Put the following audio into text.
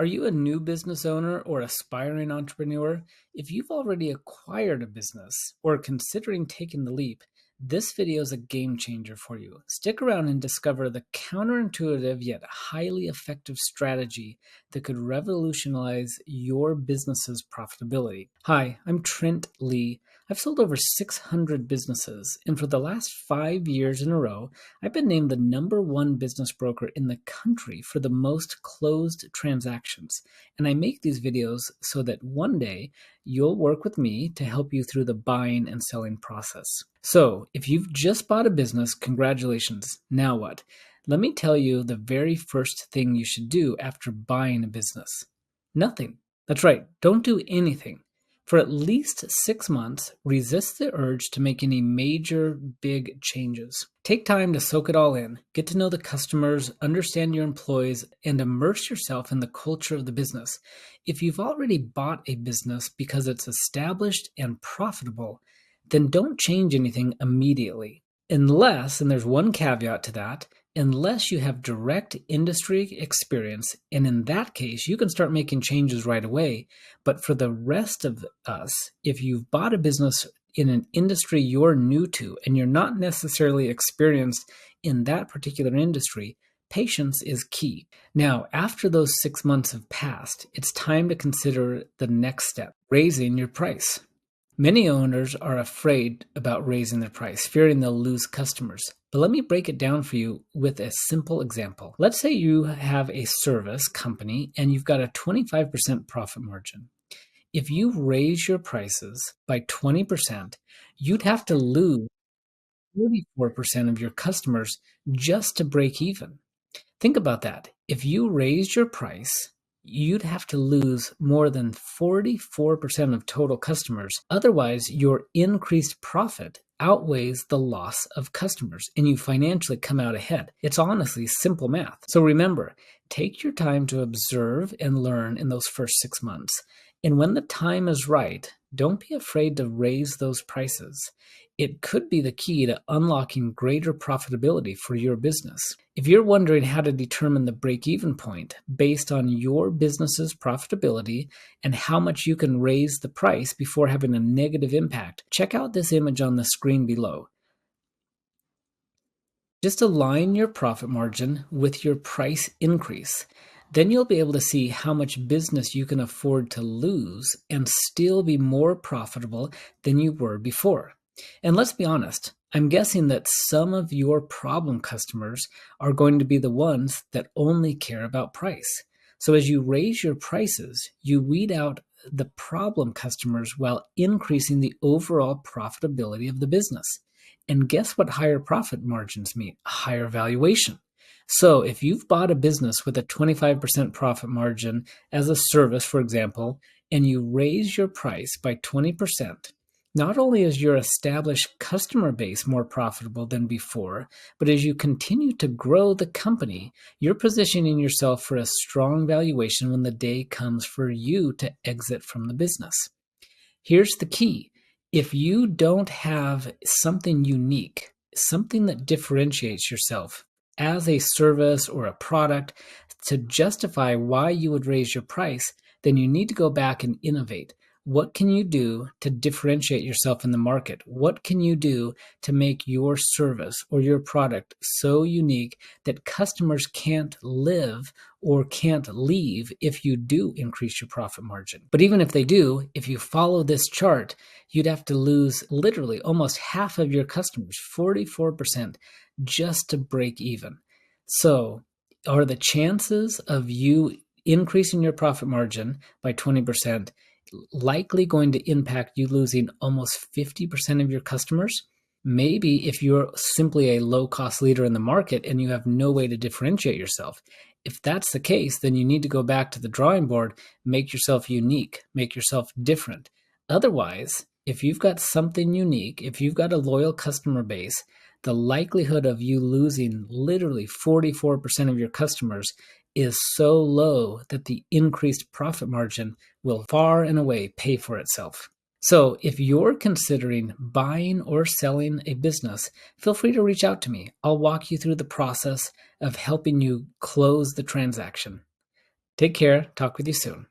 Are you a new business owner or aspiring entrepreneur? If you've already acquired a business or are considering taking the leap, this video is a game changer for you. Stick around and discover the counterintuitive yet highly effective strategy that could revolutionize your business's profitability. Hi, I'm Trent Lee. I've sold over 600 businesses, and for the last 5 years in a row, I've been named the #1 business broker in the country for the most closed transactions. And I make these videos so that one day you'll work with me to help you through the buying and selling process. So if you've just bought a business, congratulations. Now what? Let me tell you the very first thing you should do after buying a business. Nothing. That's right. Don't do anything. For at least 6 months, resist the urge to make any major, big changes. Take time to soak it all in, get to know the customers, understand your employees, and immerse yourself in the culture of the business. If you've already bought a business because it's established and profitable, then don't change anything immediately. Unless, and there's one caveat to that, unless you have direct industry experience, and in that case, you can start making changes right away. But for the rest of us, if you've bought a business in an industry you're new to and you're not necessarily experienced in that particular industry, patience is key. Now, after those 6 months have passed, it's time to consider the next step, raising your price. Many owners are afraid about raising their price, fearing they'll lose customers. But let me break it down for you with a simple example. Let's say you have a service company and you've got a 25% profit margin. If you raise your prices by 20%, you'd have to lose 44% of your customers just to break even. Think about that. If you raised your price, you'd have to lose more than 44% of total customers. Otherwise, your increased profit outweighs the loss of customers and you financially come out ahead. It's honestly simple math. So remember, take your time to observe and learn in those first 6 months. And when the time is right, don't be afraid to raise those prices. It could be the key to unlocking greater profitability for your business. If you're wondering how to determine the break-even point based on your business's profitability and how much you can raise the price before having a negative impact, check out this image on the screen below. Just align your profit margin with your price increase. Then you'll be able to see how much business you can afford to lose and still be more profitable than you were before. And let's be honest, I'm guessing that some of your problem customers are going to be the ones that only care about price. So as you raise your prices, you weed out the problem customers while increasing the overall profitability of the business. And guess what higher profit margins mean? A higher valuation. So if you've bought a business with a 25% profit margin as a service, for example, and you raise your price by 20%, not only is your established customer base more profitable than before, but as you continue to grow the company, you're positioning yourself for a strong valuation when the day comes for you to exit from the business. Here's the key. If you don't have something unique, something that differentiates yourself as a service or a product to justify why you would raise your price, then you need to go back and innovate. What can you do to differentiate yourself in the market? What can you do to make your service or your product so unique that customers can't live or can't leave if you do increase your profit margin? But even if they do, if you follow this chart, you'd have to lose literally almost half of your customers, 44%, just to break even. So are the chances of you increasing your profit margin by 20% likely going to impact you losing almost 50% of your customers? Maybe if you're simply a low-cost leader in the market and you have no way to differentiate yourself. If that's the case, then you need to go back to the drawing board, make yourself unique, make yourself different. Otherwise, if you've got something unique, if you've got a loyal customer base, the likelihood of you losing literally 44% of your customers is so low that the increased profit margin will far and away pay for itself. So if you're considering buying or selling a business, feel free to reach out to me. I'll walk you through the process of helping you close the transaction. Take care. Talk with you soon.